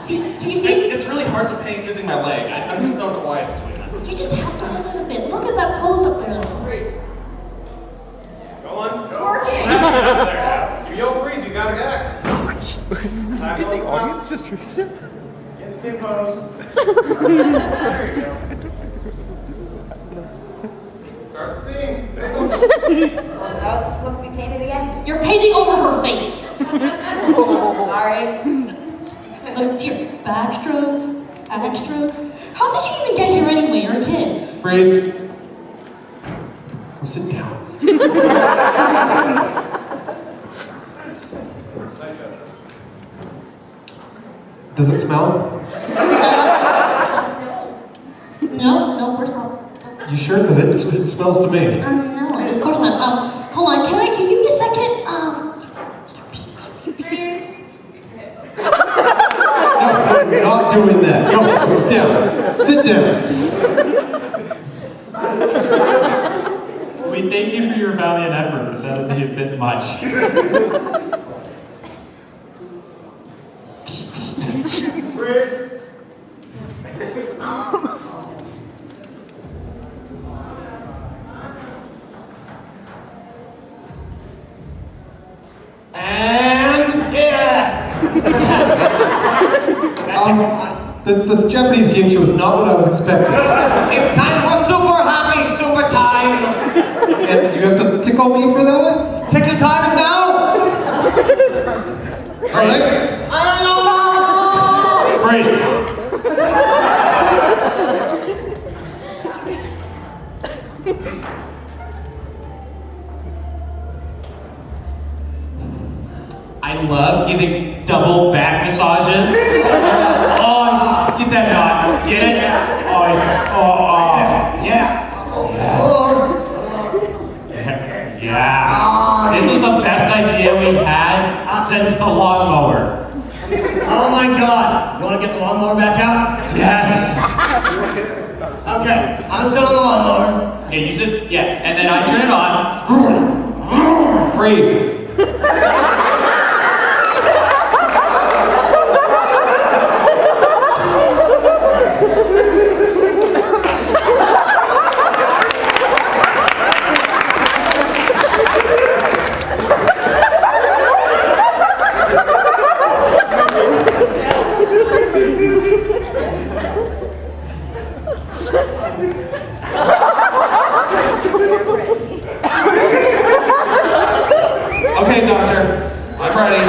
See, can you see? It's really hard to paint using my leg. I'm just so quiet doing that. You just have to hold it a bit. Look at that pose up there. Go on. Go. You yell freeze, you gotta act. Did the audience just trick him? Get the same pose. There you go. Start the scene. That was supposed to be painted again? You're painting over her face. Sorry. Look here. Backstrokes. Backstrokes. How did you even get here anyway? You're a kid. Freeze. Go sit down. Does it smell? No, of course not. You sure? Because it smells to me. No, of course not. Hold on. Can you give me a second? No, you're not doing that. Go, sit down. Sit down. We thank you for your valiant effort, but that would be a bit much. Freeze. And yeah! This Japanese game show is not what I was expecting. It's time for super happy super time! And you have to tickle me for that? Tickle time is now! Alright. Freeze. I love giving double back massages. Oh, get that knot. Get it? Oh, yeah. Yes. Yeah. This is the best idea we've had since the lawnmower. Oh my god! You wanna get the lawnmower back out? Yes. Okay, I'm gonna sit on the lawnmower. Yeah, you sit. Yeah, and then I turn it on. Freeze. Okay, doctor, I'm ready.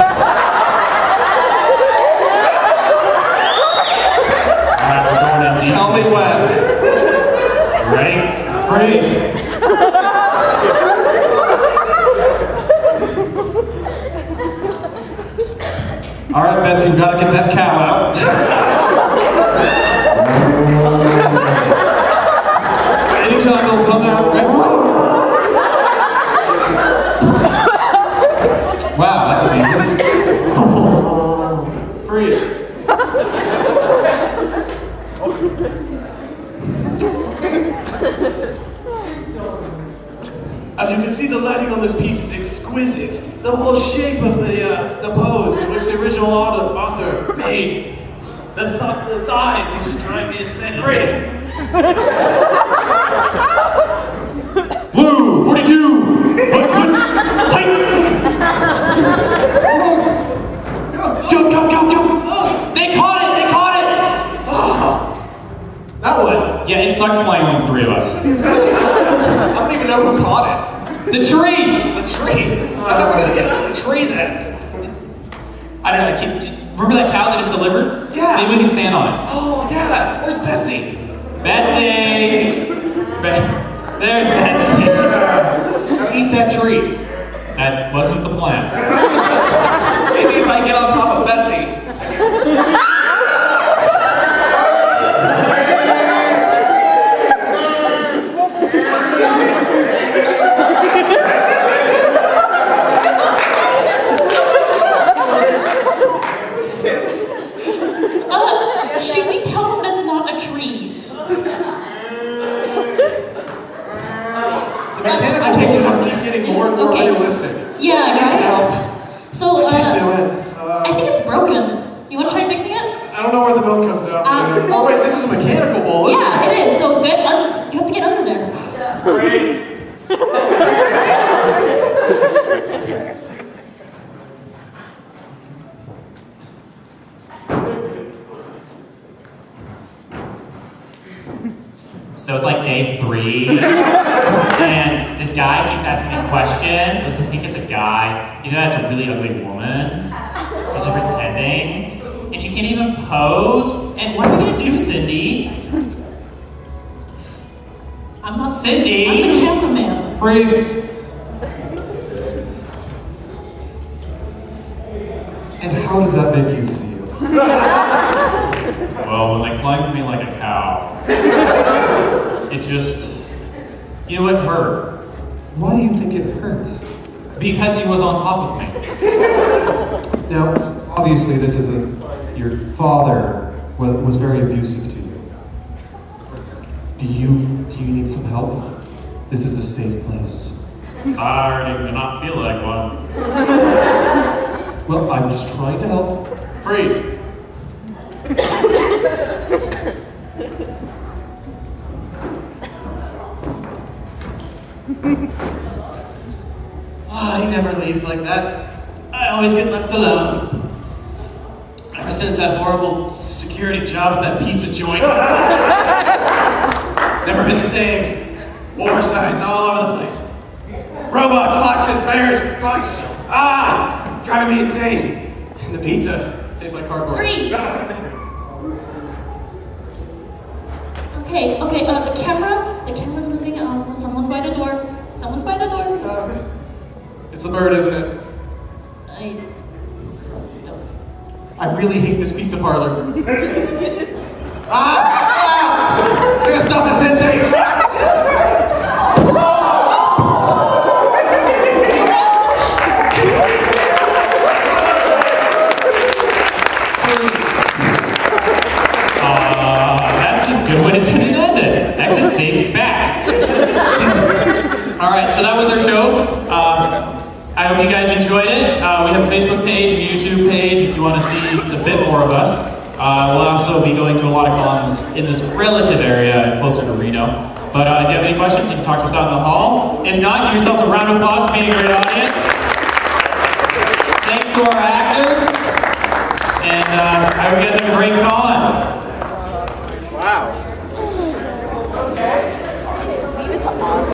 Alright, we're going in deep. Tell me when. Ready? Freeze. Alright, Betsy, you gotta get that cow out. Anytime it'll come out right away. Wow, that was easy. Freeze. As you can see, the lighting on this piece is exquisite. The whole shape of the pose in which the original author made. The thighs, they just drive me insane. Great. Blue, 42. Go! They caught it. That one. Yeah, it sucks playing with three of us. I don't even know who caught it. The tree. The tree. How are we gonna get out of the tree then? I don't know. Remember that cow that just delivered? Yeah. Maybe we can stand on it. Oh yeah. Where's Betsy? Betsy. There's Betsy. Now eat that tree. That wasn't the plan. Maybe if I get on top of Betsy. Should we tell him that's not a tree? The mechanical things just keep getting more and more realistic. Yeah, right? Help. So, I can't do it. I think it's broken. You want to try fixing it? I don't know where the milk comes out. Oh wait, this is a mechanical bowl. isn't Yeah, it is. So you have to get under there. Grace. So it's like day 3, and this guy keeps asking me questions. I think it's a guy. You know that's a really ugly woman. And she's pretending, and she can't even pose. And what are we gonna do, Cindy? I'm not Cindy. I'm the cameraman. Freeze. And how does that make you feel? Well, when they clung to me like a cow, it just, you know, it hurt. Why do you think it hurts? Because he was on top of me. Now, obviously, this isn't your father was very abusive to you. Do you need some help? This is a safe place. I already do not feel like one. Well, I'm just trying to help. Freeze. He never leaves like that. I always get left alone. Ever since that horrible security job at that pizza joint. Never been the same. War signs all over the place. Robots, foxes, bears, bugs. Driving me insane. And the pizza tastes like cardboard. Freeze! Okay, the camera's moving. Someone's by the door. Someone's by the door. It's the bird, isn't it? I really hate this pizza parlor. It's gonna stuff us in things. That's a good way to send it ended. Exit stage back. All right, so that was our show. I hope you guys enjoyed it. We have a Facebook page, a YouTube page if you want to see a bit more of us. We'll also be going to a lot of cons in this relative area closer to Reno. But if you have any questions, you can talk to us out in the hall. If not, give yourselves a round of applause for being a great audience. Thanks to our actors. And I hope you guys have a great con.